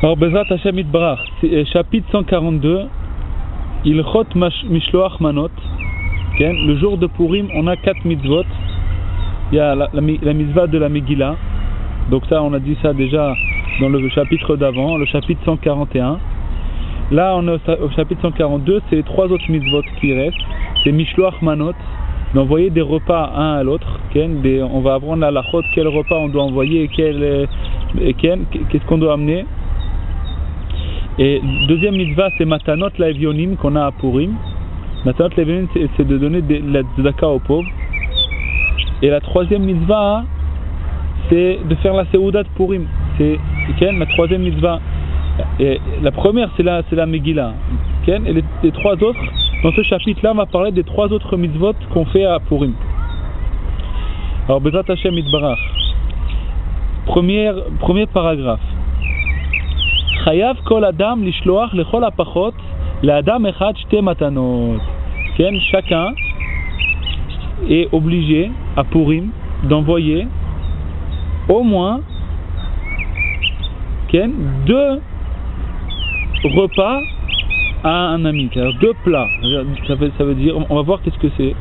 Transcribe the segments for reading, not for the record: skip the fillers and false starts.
Alors, Bezrat Hashem Itbarach, chapitre 142, Ilchot Mishloach Manot. Le jour de Purim, on a 4 mitzvot. Il y a la mitzvah de la Megillah. Donc ça, on a dit ça déjà dans le chapitre d'avant, le chapitre 141. Là, on est au chapitre 142, c'est les 3 autres mitzvot qui restent. C'est Mishloach Manot, d'envoyer des repas un à l'autre. On va apprendre la halachot, quel repas on doit envoyer et qu'est-ce qu'on doit amener. Et deuxième mitzvah, c'est Matanot Laevionim qu'on a à Purim. Matanot Laevionim, c'est de donner de la tzedaka aux pauvres. Et la troisième mitzvah, c'est de faire la Seuda de Purim. C'est la troisième mitzvah. Et la première, c'est la Megillah. Et les 3 autres, dans ce chapitre-là, on va parler des 3 autres mitzvot qu'on fait à Purim. Alors, Bezrat Hashem Itbarach. Premier paragraphe. Chayav kol adam lishloach lechol hapachot le'adam echad shte matanot. Chacun est obligé à Purim d'envoyer au moins 2 repas à un ami, 2 plats. Ça veut dire, on va voir qu'est-ce que c'est.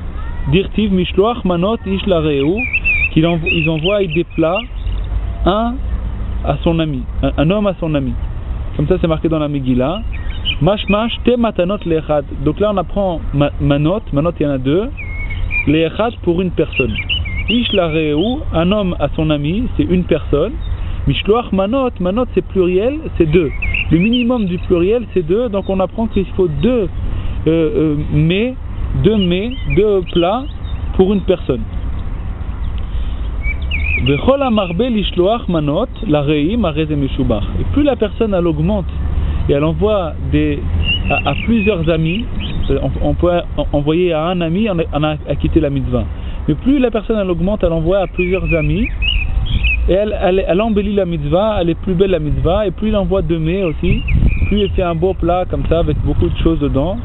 Dirtiv mishloach manot ish lareu, ils envoient des plats un à son ami, un homme à son ami. Comme ça, c'est marqué dans la Megillah. Mashmash te matanot le'echad. Donc là, on apprend manot, il y en a 2. Le'echad pour une personne. Ish lareu, un homme à son ami, c'est une personne. Mishloach manot c'est pluriel, c'est 2. Le minimum du pluriel, c'est 2. Donc on apprend qu'il faut 2 plats pour une personne. Et plus la personne elle augmente et elle envoie à plusieurs amis, on peut envoyer à un ami, on a quitté la mitzvah. Mais plus la personne elle augmente, elle envoie à plusieurs amis et elle embellit la mitzvah, elle est plus belle la mitzvah, et plus il envoie 2 mets aussi, plus il fait un beau plat comme ça avec beaucoup de choses dedans,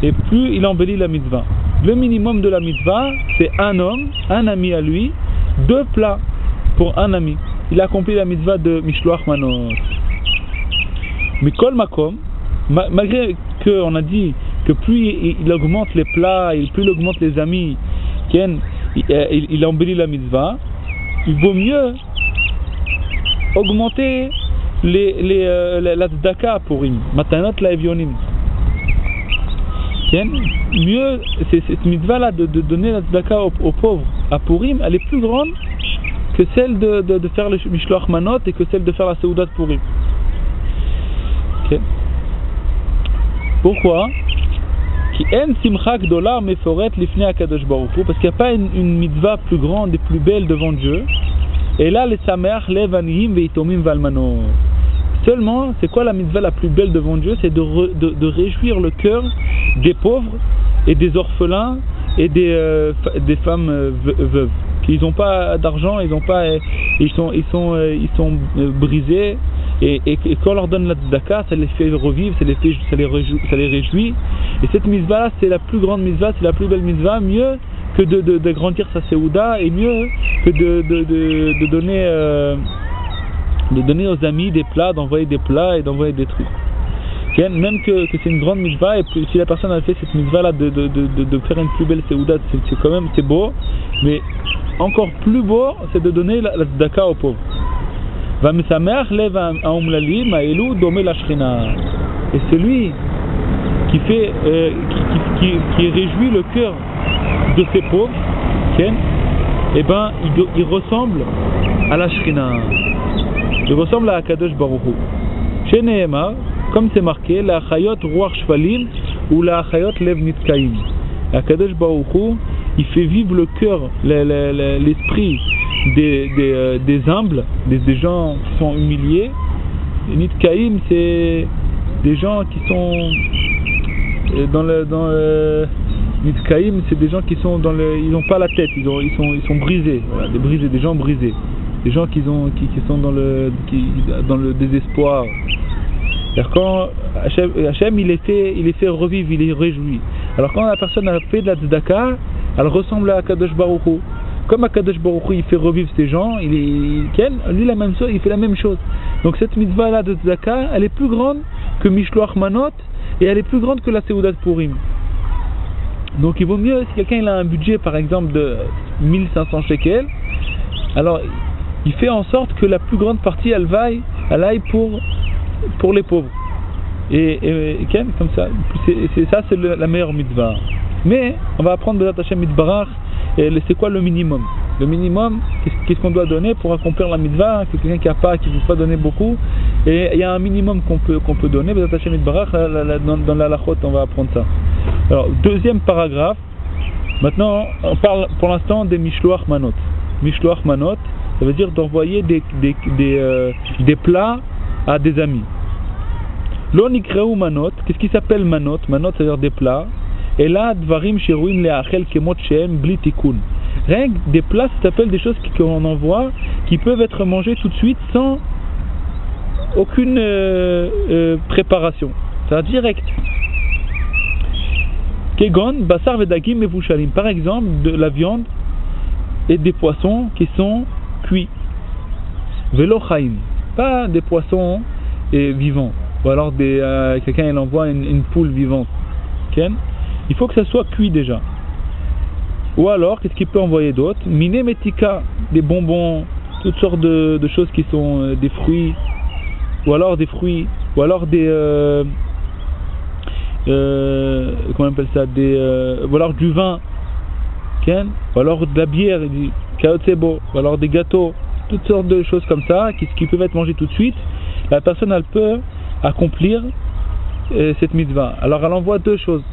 et plus il embellit la mitzvah. Le minimum de la mitzvah, c'est un homme, un ami à lui, 2 plats pour un ami. Il a accompli la mitzvah de Mishloach Manot. Mikol Makom, malgré qu'on a dit que plus il augmente les plats, et plus il augmente les amis, il embellit la mitzvah, il vaut mieux augmenter la tzedaka pour Purim. Matanot Laevionim. Mieux, cette mitzvah-là de donner la tzedaka aux pauvres à Purim, elle est plus grande que celle de faire le Mishloach Manot et que celle de faire la Seuda de Purim. Pourquoi? Parce qu'il n'y a pas une mitzvah plus grande et plus belle devant Dieu. Et là, les sameach lev aniyim veitomim valmanot. Seulement, c'est quoi la mitzvah la plus belle devant Dieu? C'est de réjouir le cœur des pauvres et des orphelins et des femmes veuves qui n'ont pas d'argent, ils sont brisés, et quand on leur donne la tzedaka, ça les fait revivre, ça les réjouit. Et cette mitzvah là, c'est la plus grande mitzvah, c'est la plus belle mitzvah, mieux que de grandir sa Seuda, et mieux que de donner aux amis des plats, d'envoyer des plats et d'envoyer des trucs. Même que c'est une grande mitzvah, et si la personne a fait cette mitzvah là de faire une plus belle Seuda, c'est beau, mais encore plus beau, c'est de donner la tzedaka aux pauvres. Et celui qui réjouit le cœur de ces pauvres, il ressemble à la Shrina. Il ressemble à Akadosh Baruch Hu. Chez Nehemar, comme c'est marqué, la Achayot Ruach Shvalim ou la Achayot Lev Nitkaim. Akadosh Baruch Hu, il fait vivre le cœur, l'esprit des humbles, des gens qui sont humiliés. Et Nitkaim, c'est des gens qui sont Nitkaim, c'est des gens qui sont ils n'ont pas la tête, ils sont brisés, voilà, des gens brisés, des gens qui sont dans le désespoir. Alors quand Hachem il les fait revivre, il les réjouit. Alors quand la personne a fait de la tzedaka, elle ressemble à Kadosh Baruch Hu. comme Akadosh Baruch Hu, il fait revivre ces gens, lui la même chose, il fait la même chose. Donc cette mitzvah là de tzedaka, elle est plus grande que Mishloach Manot et elle est plus grande que la Seudat Purim. Donc il vaut mieux, si quelqu'un il a un budget par exemple de 1500 shekels, alors il fait en sorte que la plus grande partie elle aille pour les pauvres. Et comme ça, c'est la meilleure mitzvah. Mais on va apprendre de l'attacher Mitbarach, c'est quoi le minimum? Le minimum, qu'est-ce qu'on doit donner pour accomplir la mitzvah? Quelqu'un qui ne peut pas donner beaucoup, et il y a un minimum qu'on peut donner. L'attacher Mitbarach, dans la halachot, on va apprendre ça. Alors, deuxième paragraphe. Maintenant, on parle pour l'instant des Mishloach Manot. Mishloach Manot, ça veut dire d'envoyer des plats à des amis. Lo nikreu manot, qu'est-ce qui s'appelle manot? Manot, c'est-à-dire des plats. Et là, dvarim sheruin leachel kemot shehem bli tikun. Rien que des plats, ça s'appelle des choses qu'on envoie, qui peuvent être mangées tout de suite sans aucune préparation. C'est-à-dire direct. Kegon, basar vedagim mevushalim. Par exemple, de la viande et des poissons qui sont cuits. Velo chaim. Pas des poissons vivants. Ou alors quelqu'un il envoie une poule vivante. Okay? Il faut que ça soit cuit déjà. Ou alors, qu'est-ce qu'il peut envoyer d'autre? Mine metika, des bonbons, toutes sortes de choses qui sont des fruits. Ou alors des fruits. Ou alors des... comment on appelle ça? Ou alors du vin. Okay? Ou alors de la bière, du kaotsebo. Ou alors des gâteaux. Toutes sortes de choses comme ça qui peuvent être mangées tout de suite. La personne elle peut accomplir cette mitzvah. Alors elle envoie deux choses.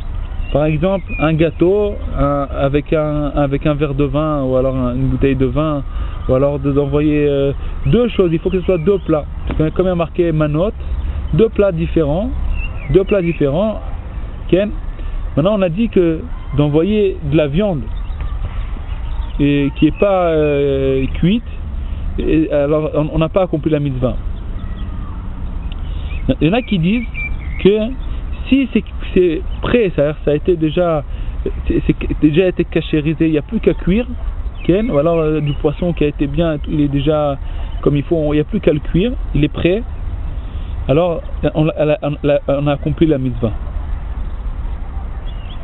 Par exemple, un gâteau avec un verre de vin, ou alors une bouteille de vin, ou alors d'envoyer deux choses. Il faut que ce soit deux plats. Comme il y a marqué manot, deux plats différents. Okay. Maintenant, on a dit que d'envoyer de la viande et qui n'est pas cuite, alors on n'a pas accompli la mitzvah. Il y en a qui disent que si c'est prêt, ça a été déjà été cachérisé, il n'y a plus qu'à cuire, okay, ou alors du poisson qui a été bien, il est déjà comme il faut, il n'y a plus qu'à le cuire, il est prêt, alors on a accompli la mitzvah.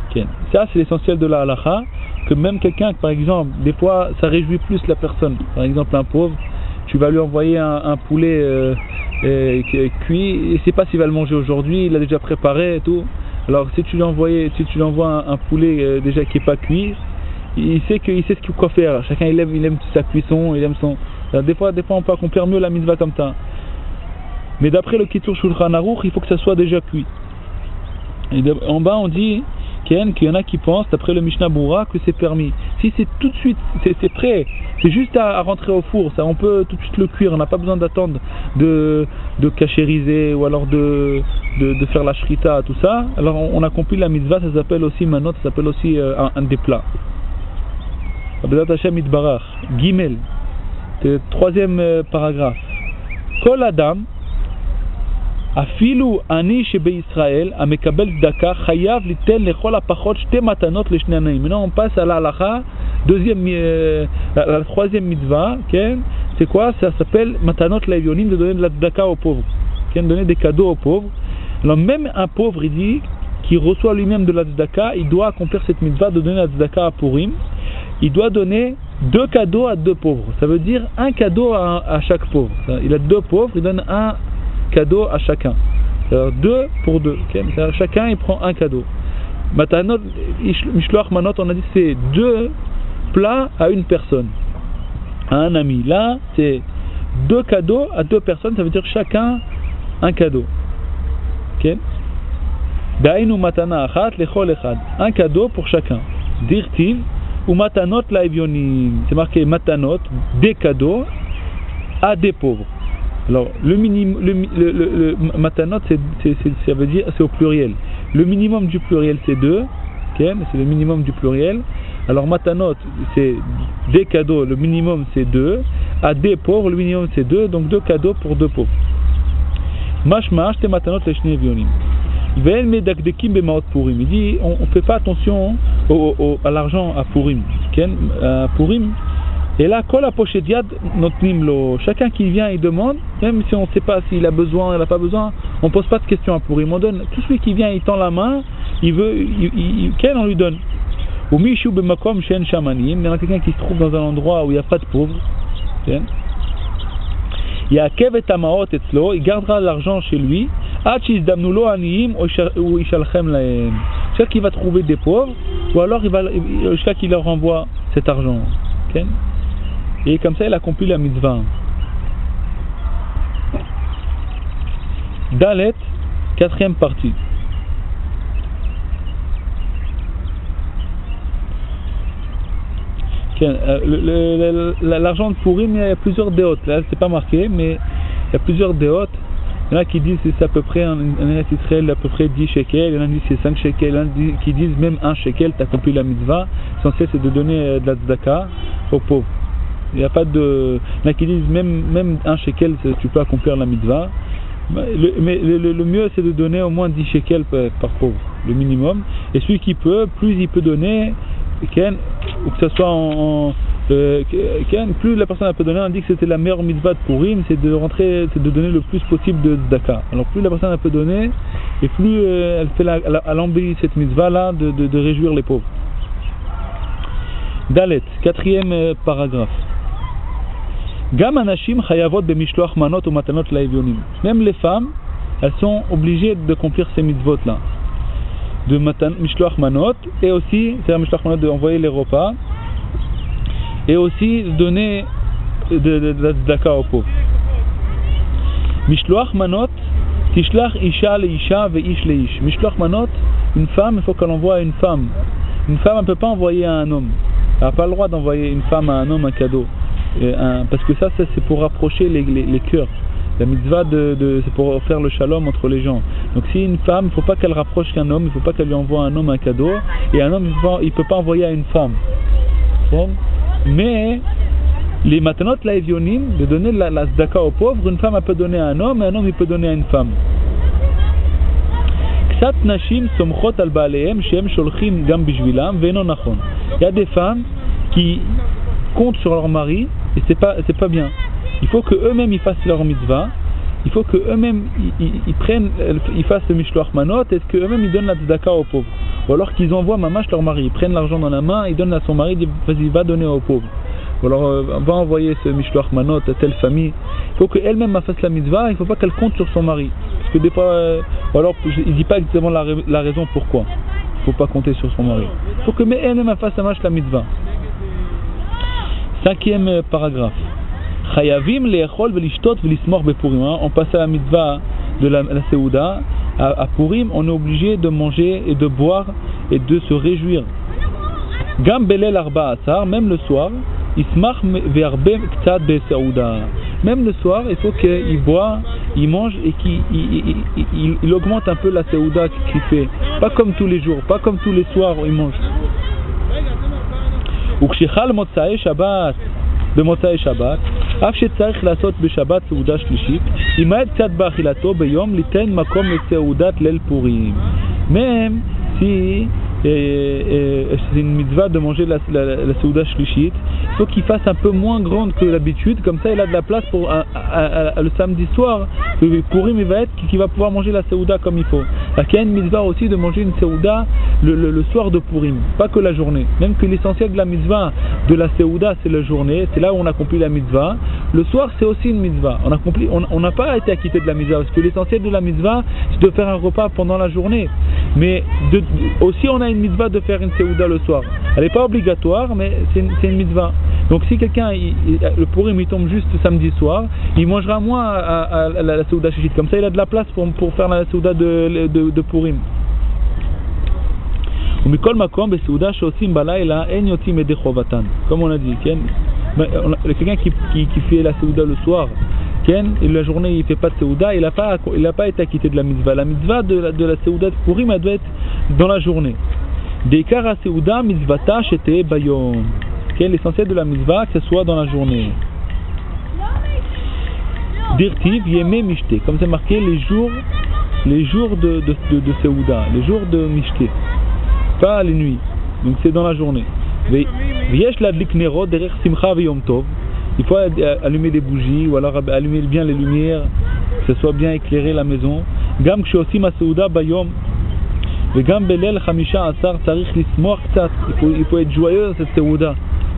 Okay. Ça c'est l'essentiel de la halacha, que même quelqu'un, par exemple, des fois ça réjouit plus la personne, par exemple un pauvre, tu vas lui envoyer un poulet cuit, il ne sait pas s'il va le manger aujourd'hui, il l'a déjà préparé et tout. Alors si tu lui envoies un poulet déjà qui n'est pas cuit, il sait quoi faire. Chacun il aime sa cuisson, il aime son. Alors, des fois on peut accomplir mieux la mitzvah comme ça. Mais d'après le Kitur Shulchan Aruch, il faut que ça soit déjà cuit. Et en bas on dit qu'il y en a qui pensent, d'après le Mishnah Berurah, que c'est permis. Si c'est tout de suite, c'est prêt, c'est juste à rentrer au four, ça, on peut tout de suite le cuire, on n'a pas besoin d'attendre de cachériser ou alors de faire la shrita, tout ça. Alors on accomplit la mitzvah, ça s'appelle aussi manot, ça s'appelle aussi un des plats. Abdat Hashem Itbarach, Gimel, troisième paragraphe. Kol Adam, Afilu ani shebe Israël amekabel tzedaka chayav litel lechol hapachot shte matanot leshne anaim. Maintenant on passe à la halacha, la troisième mitzvah, okay? C'est quoi? Ça s'appelle matanot laevionim, de donner de la tzedaka aux pauvres, okay? Donner des cadeaux aux pauvres. Alors même un pauvre, il dit, qui reçoit lui-même de la tzedaka, il doit accomplir cette mitzvah de donner la tzedaka à Purim. Il doit donner deux cadeaux à deux pauvres. Ça veut dire un cadeau à chaque pauvre. Il a deux pauvres, il donne un cadeau à chacun. C'est-à-dire deux pour deux. Okay? Chacun il prend un cadeau. Matanot, Mishloach Manot, on a dit c'est deux plats à une personne, à un ami. Là, c'est deux cadeaux à deux personnes, ça veut dire chacun un cadeau. Ok? Dainu matana achat lechol echad. Un cadeau pour chacun. Dirtiv ou matanot laevionim. C'est marqué matanot, des cadeaux à des pauvres. Alors, le matanot, ça veut dire, c'est au pluriel. Le minimum du pluriel, c'est deux. Okay? C'est le minimum du pluriel. Alors, matanot, c'est des cadeaux. Le minimum, c'est deux. À des pauvres, le minimum, c'est deux. Donc, deux cadeaux pour deux pauvres. Mashmash, te matanot leshne vionim. Ve'el medakdekim bemaot Purim. Il dit, on ne fait pas attention à l'argent à Purim. Okay? À Purim, Et là, kol haposhet yad notnim lo. Chacun qui vient, il demande, même si on ne sait pas s'il a besoin, il n'a pas besoin, on ne pose pas de questions à Purim. On donne, tout celui qui vient, il tend la main, il veut, quel on lui donne. Ou mishu b'makom shen shamanim. Il y a quelqu'un qui se trouve dans un endroit où il n'y a pas de pauvres. Il y a kev et tamaot etzlo, il gardera l'argent chez lui. Achis damnulo aniyim ou ishalchem laem. C'est qu'il va trouver des pauvres, ou alors il va jusqu'à qu'il leur renvoie cet argent. Okay? Et comme ça, il accomplit la mitzvah. Dalet, 4e partie. Okay. L'argent de Purim, il y a plusieurs déotes. Là, c'est pas marqué, mais il y a plusieurs déotes. Il y en a qui disent que c'est à peu près, en Israël, à peu près 10 shekels. Il y en a qui disent que c'est 5 shekels. Il y en a qui disent même 1 shekel, tu accomplis la mitzvah. L'essentiel, c'est de donner de la tzedaka aux pauvres. Il n'y a pas de. Il y en a qui disent même 1 shekel, tu peux accomplir la mitzvah. Mais le mieux, c'est de donner au moins 10 shekels par pauvre, le minimum. Et celui qui peut, plus il peut donner, ou que ce soit plus la personne peut donner, on dit que c'était la meilleure mitzvah de Purim, c'est de donner le plus possible de tzedaka. Alors plus la personne peut donner, et plus elle embellit cette mitzvah là de réjouir les pauvres. Dalet, 4e paragraphe. Gam anashim chayavot b'mishloach manot ou matanot laevionim. Même les femmes, elles sont obligées d'accomplir ces mitzvot là. De mishloach manot, et aussi, c'est-à-dire mishloach manot d'envoyer les repas, et aussi donner de la tzedaka aux pauvres. Mishloach manot, tishlach isha le isha ve ish le ish. Mishloach manot, une femme, il faut qu'elle envoie à une femme. Une femme, elle ne peut pas envoyer à un homme. Elle n'a pas le droit d'envoyer une femme à un homme un cadeau. Parce que ça c'est pour rapprocher les cœurs. La mitzvah c'est pour faire le shalom entre les gens. Donc si une femme, il ne faut pas qu'elle rapproche qu'un homme, il ne faut pas qu'elle lui envoie à un homme un cadeau, et un homme il ne peut pas envoyer à une femme. Bon. Mais les matanot laevionim, de donner la tzedaka aux pauvres, une femme elle peut donner à un homme, et un homme il peut donner à une femme. Ksat nashim somchot al baalehem shem sholchim gam bishvilam ve'eno nachon. Il y a des femmes qui comptent sur leur mari, et c'est pas bien. Il faut que eux-mêmes ils fassent leur mitzvah. Il faut que eux-mêmes ils fassent le mishloach manot, et que eux-mêmes ils donnent la tzedaka aux pauvres. Ou alors qu'ils envoient mamash leur mari, ils prennent l'argent dans la main, ils donnent à son mari, ils disent vas-y va donner aux pauvres. Ou alors va envoyer ce mishloach manot à telle famille. Il faut qu'elle-même fasse la mitzvah, il ne faut pas qu'elle compte sur son mari. Parce que des fois, ou alors il ne dit pas exactement la raison pourquoi. Il ne faut pas compter sur son mari. Il faut que elle-même fasse la mitzvah. 5e paragraphe. Chayavim le'echol ve'lishtot ve'lismor bePurim. On passe à la mitzvah de la Seouda. À Purim, on est obligé de manger et de boire et de se réjouir. Gam belel arba asar, même le soir, ismach ve'arbe k'tzad be'Seouda. Même le soir, il faut qu'il boit, il mange et qu'il augmente un peu la Seouda qu'il fait. Pas comme tous les jours, pas comme tous les soirs où il mange. וכשחל מוצאי שבת, במוצאי שבת, אף שצריך לעשות בשבת סעודה שלישית, ימעט קצת באכילתו ביום ליתן מקום לסעודת ליל פורים. Même si c'est une mitzvah de manger la Seouda Shlishit, il faut qu'il fasse un peu moins grande que l'habitude, comme ça il a de la place pour le samedi soir, Purim il va être qu'il va pouvoir manger la Seouda comme il faut. Il y a une mitzvah aussi de manger une Seouda le soir de Purim, pas que la journée. Même que l'essentiel de la mitzvah de la Seouda c'est la journée, c'est là où on accomplit la mitzvah. Le soir c'est aussi une mitzvah. On n'a pas été acquitté de la mitzvah, parce que l'essentiel de la mitzvah c'est de faire un repas pendant la journée. Mais aussi on a une mitzvah de faire une Seouda le soir. Elle n'est pas obligatoire, mais c'est une mitzvah. Donc si quelqu'un, le Purim il tombe juste samedi soir, il mangera moins à la Seouda Shishit. Comme ça il a de la place pour faire la Seouda de Purim. Comme on a dit, quelqu'un qui fait la Seouda le soir, et la journée il ne fait pas de Seouda, il n'a pas été acquitté de la mitzvah. La mitzvah de la Seouda de Purim elle doit être dans la journée. Deikar ha-Seouda mitzvata shete bayom. L'essentiel de la mitzvah que ce soit dans la journée. Dirtiv yeme mishte, comme c'est marqué les jours de Seouda, les jours de mishte, pas les nuits. Donc c'est dans la journée. V'yesh l'adlik nerot derech simcha v'yom tov. Il faut allumer des bougies ou alors allumer bien les lumières, que ce soit bien éclairé la maison. Gam kshosim asouda bayom. V'gam belel chamisha asar tzarich lismoach tzat. Il faut être joyeux dans cette seuda.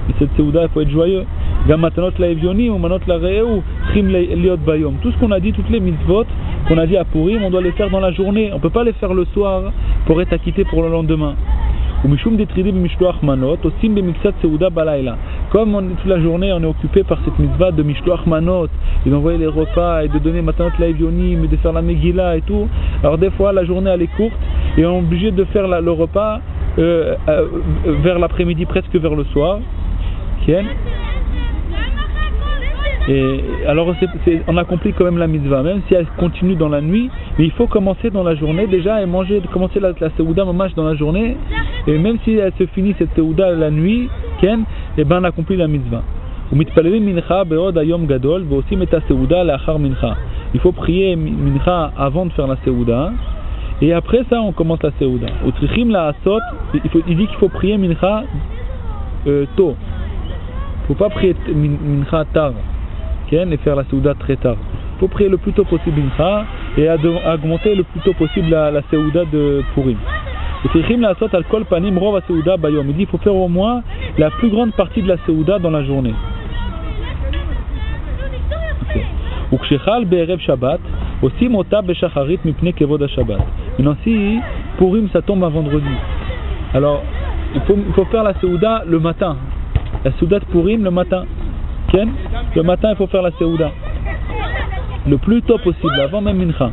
Et cette seuda, il faut être joyeux. Gam matanot laevionim ou manot lareeu chim liot bayom. Tout ce qu'on a dit, toutes les mitzvot qu'on a dit à Purim, on doit les faire dans la journée. On ne peut pas les faire le soir pour être acquitté pour le lendemain. Comme toute la journée on est occupé par cette mitzvah de mishloach manot et d'envoyer les repas et de donner matanot laevionim et de faire la megillah et tout, alors des fois la journée elle est courte et on est obligé de faire le repas vers l'après-midi, presque vers le soir. Et alors on accomplit quand même la mitzvah, même si elle continue dans la nuit, mais il faut commencer dans la journée déjà et commencer la seuda mamash dans la journée, et même si elle se finit cette seuda la nuit, et ben on accomplit la mitzvah. Il faut prier mincha avant de faire la seuda, et après ça on commence la seuda. Il dit qu'il faut prier mincha tôt. Il ne faut pas prier mincha tard et faire la seuda très tard. Il faut prier le plus tôt possible mincha et augmenter le plus tôt possible la seuda de Purim. Il dit qu'il faut faire au moins la plus grande partie de la seuda dans la journée. Maintenant si Purim ça tombe un vendredi, alors il faut faire la seuda le matin. La seuda de Purim le matin. Le matin il faut faire la seuda le plus tôt possible, avant même mincha.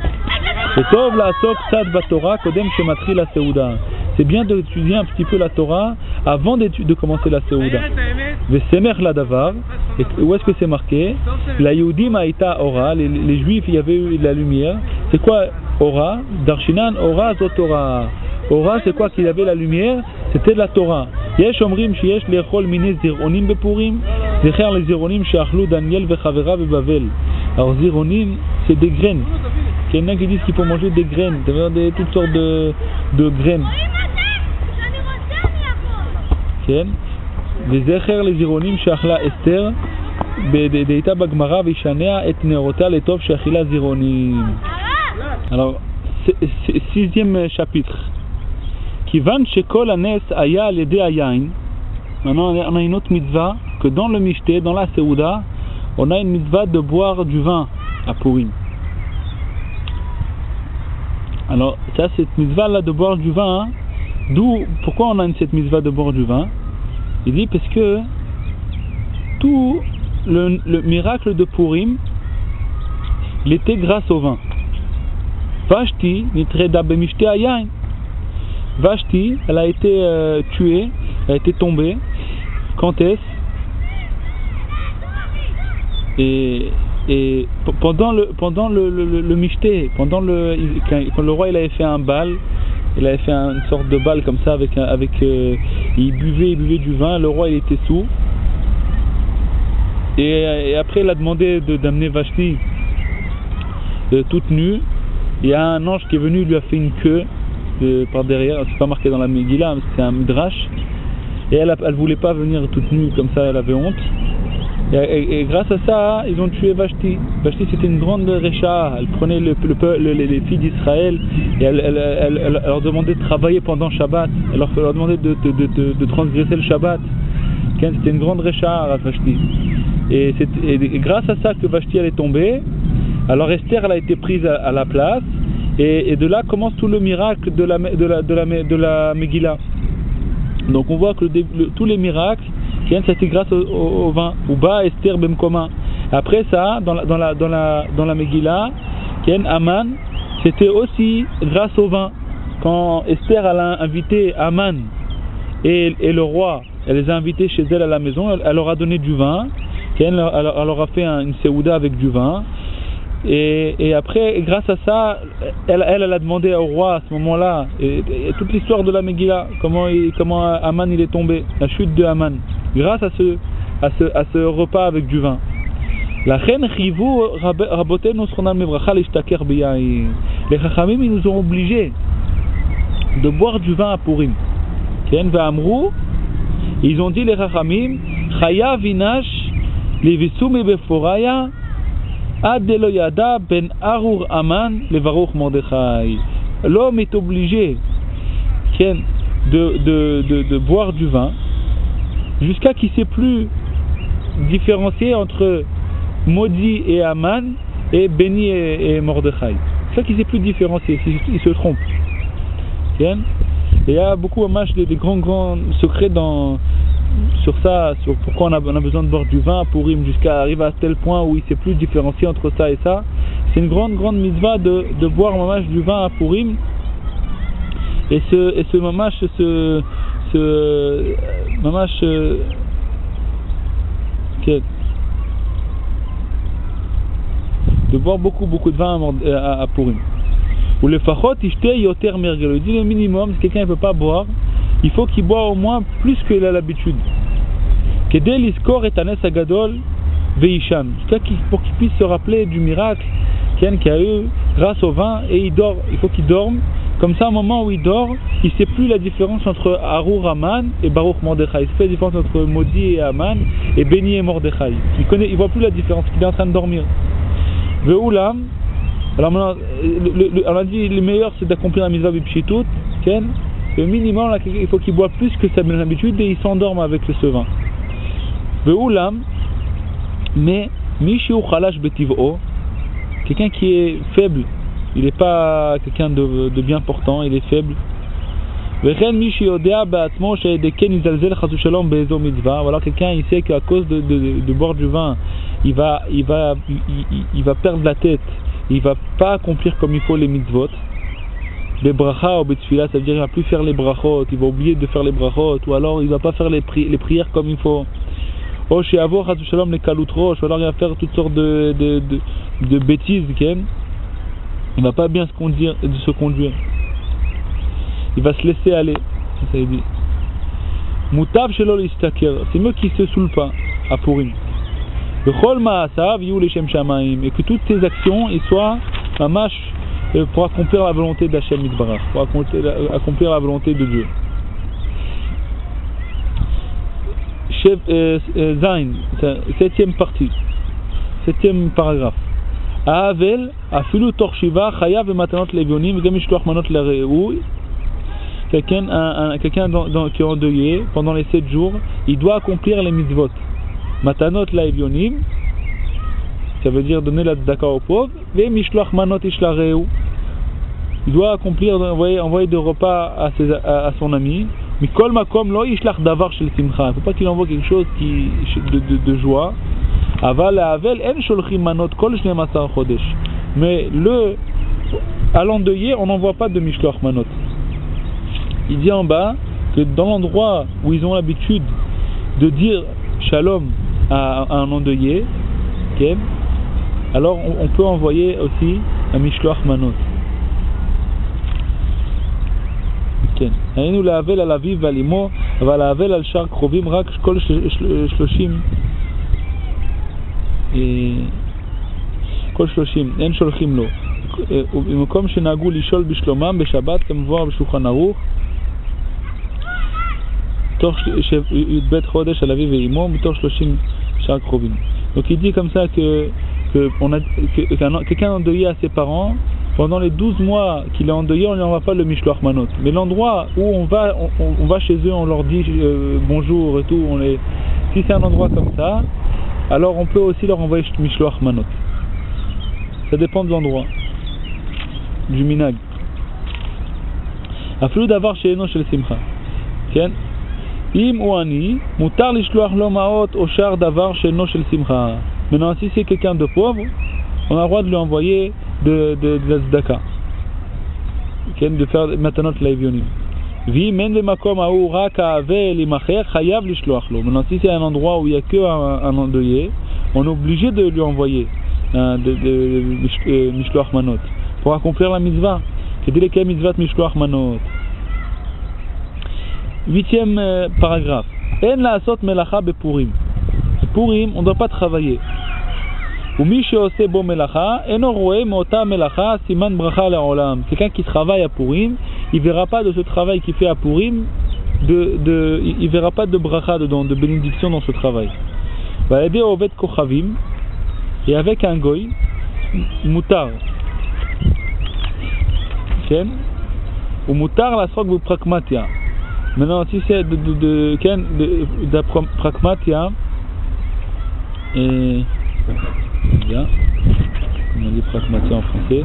C'est bien d'étudier un petit peu la Torah avant de commencer la seuda. Et où est-ce que c'est marqué? La Yehudim haïta ora, les Juifs il y avait eu de la lumière. C'est quoi ora? Darshinan ora zot Torah. Ora c'est quoi qu'il y avait la lumière? C'était de la Torah. Yesh omrim sheyesh lechol mine zironim bepurim. Zecher les zironim sheachlou Daniel vechavera bebavel. Alors zironim c'est des graines. Il y en a qui disent qu'il faut manger des graines, toutes sortes de graines. Zecher les zironim sheachla Esther bedeita bagmara vishanea et neorota letov sheachila zironim. Alors sixième chapitre. Kivan shekol anes aya l'ede ayain. Maintenant on a une autre mitzvah que dans le mishté, dans la seuda, on a une mitzvah de boire du vin à Purim. Alors ça, cette mitzvah là de boire du vin, pourquoi on a cette mitzvah de boire du vin? Il dit parce que tout le miracle de Purim, il était grâce au vin. Vashti nitreda bemishté ayain. Vashti, elle a été tuée, elle a été tombée. Quand est-ce? Et pendant le mishté, quand le roi il avait fait un bal, il avait fait une sorte de bal comme ça il buvait du vin, le roi il était sous. Et après il a demandé d'amener Vashti toute nue. Il y a un ange qui est venu, il lui a fait une queue par derrière, c'est pas marqué dans la Megillah, c'est un midrash. Et elle voulait pas venir toute nue comme ça, elle avait honte. Et grâce à ça, ils ont tué Vashti. Vashti c'était une grande récha, elle prenait les filles d'Israël et elle leur demandait de travailler pendant Shabbat, elle leur demandait de transgresser le Shabbat. C'était une grande récha, Vashti. Et grâce à ça que Vashti elle est tombée, alors Esther elle a été prise à la place, et de là commence tout le miracle de la Megillah. Donc on voit que tous les miracles, c'était grâce au vin. Uba Esther Bemkoma. Après ça, dans la Megillah, Aman, c'était aussi grâce au vin. Quand Esther elle a invité Aman et le roi, elle les a invités chez elle à la maison, elle leur a donné du vin, elle leur a fait une seuda avec du vin. Et après, grâce à ça, elle a demandé au roi à ce moment-là, et toute l'histoire de la Megillah, comment Aman il est tombé, la chute de Aman, grâce à ce repas avec du vin. La reine Chivou Rabotenu Sronam Mebracha l'ishtaker biyain. Les Chachamim ils nous ont obligés de boire du vin à Purim. Ken ve'amrou Et ils ont dit les Chachamim, Chaya vinash levisum beforaya ad delo yada ben arur aman levaruch Mordechai. L'homme est obligé de boire du vin jusqu'à qu'il ne sait plus différencier entre Maudit et Aman et Béni et Mordechai. C'est ça qu'il ne sait plus différencier, il se trompe. Et il y a beaucoup des grands secrets sur ça, sur pourquoi on a besoin de boire du vin à Purim jusqu'à arriver à tel point où il ne sait plus différencier entre ça et ça. C'est une grande mitzvah de boire mamash du vin à Purim. Et ce mamash, de boire beaucoup de vin à Purim. Ou le fachot ishte yoter mergel. Il dit le minimum, si quelqu'un ne peut pas boire, il faut qu'il boive au moins plus qu'il a l'habitude. Kedel iskor et anes agadol veishan. Pour qu'il puisse se rappeler du miracle qu'il a eu grâce au vin, et il dort. Il faut qu'il dorme. Comme ça, au moment où il dort, il ne sait plus la différence entre Arur Aman et Baruch Mordechai. Il fait la différence entre Maudit et Aman et Béni et Mordechai. Il ne voit plus la différence, il est en train de dormir. Ve'ulam, alors maintenant, on a dit le meilleur c'est d'accomplir la mitzvah b'pshitut. Le minimum, là, il faut qu'il boive plus que sa habitude et il s'endorme avec ce vin. Ve'ulam, mais Mishiu Chalash Betiv'o, quelqu'un qui est faible. Il n'est pas quelqu'un de bien portant, il est faible. Voilà, quelqu'un il sait qu'à cause de boire du vin, il va perdre la tête, il va pas accomplir comme il faut les mitzvot. Les bracha ou betfila, ça veut dire qu'il va plus faire les brachot, il va oublier de faire les brachot, ou alors il va pas faire les prières comme il faut. Ou alors il va faire toutes sortes de bêtises, il ne va pas bien se conduire. Il va se laisser aller. Ça dit. Mutav shelo listaker. C'est mieux qu'il ne se saoule pas à Purim. Bechol ma'asav yu leshem shamayim. Et que toutes ses actions soient mamash pour accomplir la volonté d'Hashem Yitbarach, pour accomplir la volonté de Dieu. Zain, 7e partie, 7e paragraphe. Avel, afilu torshiva, chayav et matanot levionim, gam mishloach manot lereui. Quelqu'un qui est endeuillé pendant les 7 jours, il doit accomplir les mitzvot. Matanot levionim, ça veut dire donner la tzedaka aux pauvres, et mishloach manot ishlareui. Il doit accomplir, envoyer des repas à son ami. Mikol makom lo ishlach davar shel simcha. Il ne faut pas qu'il envoie quelque chose de joie. Aval avel en sholchim manot kol 12 chodesh. Mais à l'endeuillé, on n'envoie pas de mishloach manot. Il dit en bas que dans l'endroit où ils ont l'habitude de dire shalom à un endeuillé, okay, alors on peut envoyer aussi un mishloach manot. היינו להבל על אביו ועל אמו, אבל להבל על שאר קרובים רק כל 30 אין שולחים לו. במקום שנהגו לשאול בשלומם בשבת כמבואר בשולחן ערוך תוך י"ב חודש על אביו ואמו מתוך 30 שאר קרובים. Donc il dit comme ça que quelqu'un endeuillé à ses parents, pendant les 12 mois qu'il est endeuillé, on ne lui envoie pas le mishloach manot. Mais l'endroit où on va chez eux, on leur dit bonjour et tout, si c'est un endroit comme ça, alors on peut aussi leur envoyer mishloach manot. Ça dépend de l'endroit, du minag. Aflou d'avar chez Eno shel simcha. Tiens, im ou ani, mutar lishloach lo maot o shar davar chez Eno shel simcha. Maintenant, si c'est quelqu'un de pauvre, on a le droit de lui envoyer de la tzedaka, de faire matanot laivionim. Vi men le makom aou rak ha'avel imacher chayav lishloach lo. Maintenant, si c'est un endroit où il n'y a que un endeuillé, on est obligé de lui envoyer mishloach manot pour accomplir la mitzvah. Kedile ke mitzvat mishloach manot. 8e paragraphe. En la'asot melacha bepurim. Purim, on ne doit pas travailler. Quelqu'un qui travaille à Purim, il ne verra pas de ce travail qu'il fait à Purim il verra pas de bracha dedans, de bénédiction dans ce travail. Va aider Oved Kochavim, et avec un goy, mutar. Ou mutar la srok de pragmatia. Maintenant, si c'est de pragmatia, et bien, on dit pragmatia en français.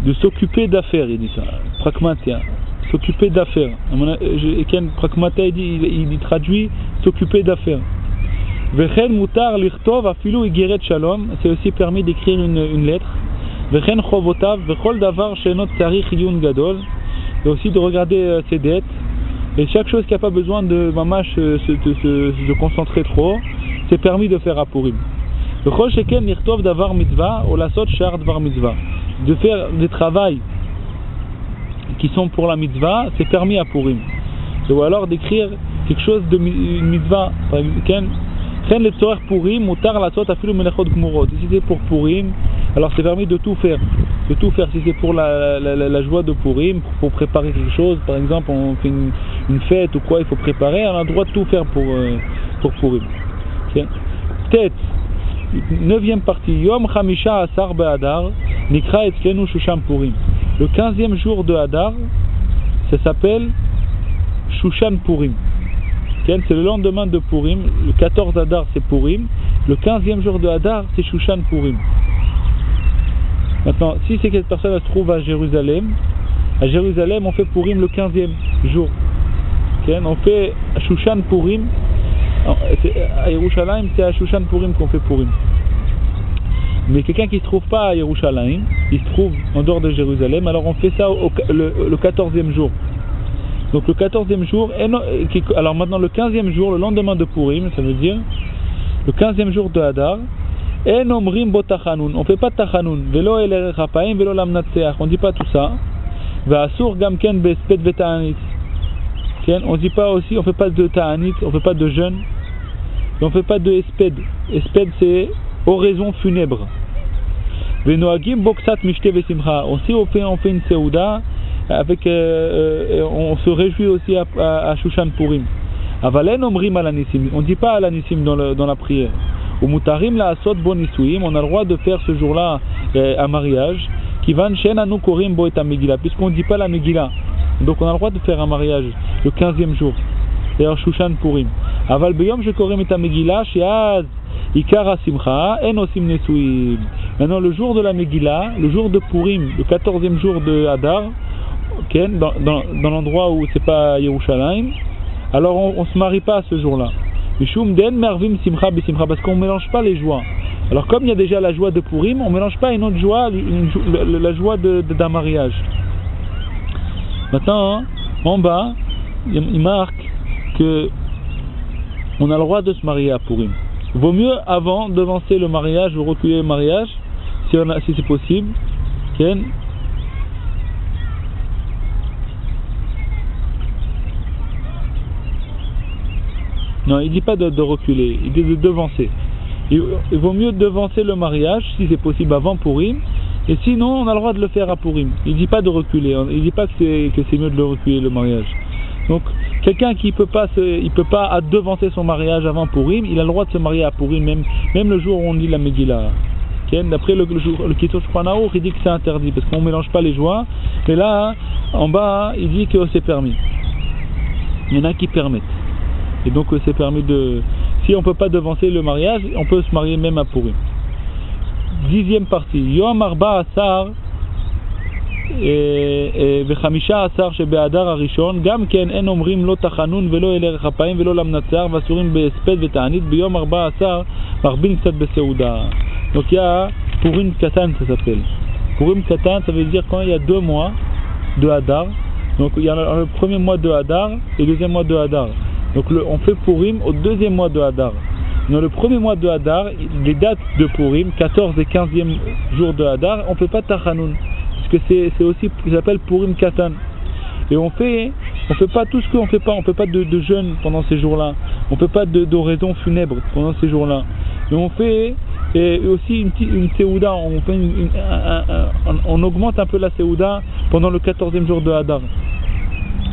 De s'occuper d'affaires, il dit ça. Pragmatia, s'occuper d'affaires. Pragmatia, il traduit s'occuper d'affaires. Vechen mutar lichtov afilu igeret shalom, c'est aussi permis d'écrire une lettre. Vechen chovotav vechol davar shenot tzarich yun gadol, et aussi de regarder ses dettes. Et chaque chose qui n'a pas besoin de mamash se concentrer trop, c'est permis de faire à Purim. Vechol sheken lichtov davar mitzvah ou lasot shar davar mitzvah. De faire des travails qui sont pour la mitzvah, c'est permis à Purim. Ou alors d'écrire quelque chose de mitzvah. Si c'est pour Purim, alors c'est permis de tout faire. De tout faire. Si c'est pour la joie de Purim, pour préparer quelque chose, par exemple on fait une fête ou quoi, il faut préparer, on a le droit de tout faire pour Purim. Peut-être, 9e partie, Yom Chamisha Asar Be'adar, Nikra Etzkenu Shushan Purim. Le 15e jour de Hadar, ça s'appelle Shushan Purim. C'est le lendemain de Purim. Le 14 Hadar c'est Purim. Le 15e jour de Hadar c'est Shushan Purim. Maintenant, si c'est cette personne se trouve à Jérusalem on fait Purim le 15e jour. On fait Shushan Purim. À Yerushalayim, c'est à Shushan Purim qu'on fait Purim. Mais quelqu'un qui ne se trouve pas à Yerushalayim, il se trouve en dehors de Jérusalem, alors on fait ça le 14e jour. Donc le 14e jour, alors maintenant le 15e jour, le lendemain de Purim, ça veut dire le 15e jour de Hadar, on ne fait pas tachanun, velo el rapaim, velo lamnatseach, on ne dit pas tout ça. Va'asur gamken besped veta'anit. On ne dit pas aussi, on ne fait pas de ta'anit, on ne fait pas de jeûne, on ne fait pas de esped. Esped c'est oraison funèbre. Venoagim boksat mishte vesimcha. Aussi on fait une seuda avec on se réjouit aussi à Shushan Purim. Avalen omrim alanissim. On ne dit pas alanissim dans la prière. Ou mutarim la asot bonisuim. On a le droit de faire ce jour-là un mariage. Kivan shen anu korim bo et Megillah. Puisqu'on ne dit pas la Megillah. Donc on a le droit de faire un mariage le 15e jour. D'ailleurs Shushan Purim. Aval beyom je korim et Megillah sheaz ikara simcha en osim nesuim. Maintenant le jour de la Megillah, le jour de Purim, le 14e jour de Hadar, dans l'endroit où c'est pas Yerushalayim, alors on se marie pas ce jour-là. Mishum den mervim simcha besimcha, parce qu'on mélange pas les joies. Alors comme il y a déjà la joie de Purim, on mélange pas une autre joie, la joie d'un mariage. Maintenant, en bas, il marque que on a le droit de se marier à Purim. Vaut mieux avant devancer le mariage ou reculer le mariage, si c'est possible. Non, il ne dit pas de reculer, il dit de devancer. Il vaut mieux devancer le mariage, si c'est possible, avant Purim. Et sinon, on a le droit de le faire à Purim. Il ne dit pas de reculer, il ne dit pas que c'est mieux de le reculer, le mariage. Donc, quelqu'un qui peut pas devancer son mariage avant Purim, il a le droit de se marier à Purim, même le jour où on dit la Megillah. D'après le Kitur Shulchan Aruch, il dit que c'est interdit, parce qu'on ne mélange pas les joies. Mais là, en bas, il dit que c'est permis. Il y en a qui permettent. Et donc c'est permis de... Si on ne peut pas devancer le mariage, on peut se marier même à Purim. 10e partie. Yom Arba Asar וחמישה עשר שבהדר הראשון גם כן אין אומרים לא תחנון ולא אלי רחפאים ולא למנצר ואסורים בהספד ותענית ביום 14 מרבין קצת בסעודה. Donc il y a Purim Katan, ça s'appelle. Purim Katan, ça veut dire quand il y a 2 mois de Hadar. Donc il y a le premier mois de Hadar et le deuxième mois de Hadar. Donc on fait Purim au 2e mois de Hadar. Dans le premier mois de Hadar, les dates de Purim, 14 et 15e jour de Hadar, on ne fait pas Tachanoun. Parce que c'est aussi, ça s'appelle Purim Katan. Et on fait pas tout ce qu'on fait pas. On ne fait pas de jeûne pendant ces jours-là. On ne fait pas d'oraison funèbre pendant ces jours-là. Mais on fait aussi une Séouda, on augmente un peu la Séouda pendant le 14e jour de Hadar.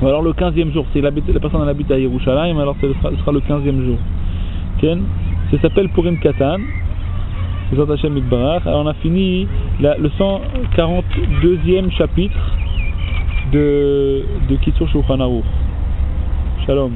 Ou alors le 15e jour, si la personne habite à Yerushalayim, alors ce sera le 15e jour. Okay? Ça s'appelle Purim Katan. Alors on a fini le 142e chapitre de Kitzur Shulchan Aruch. Shalom.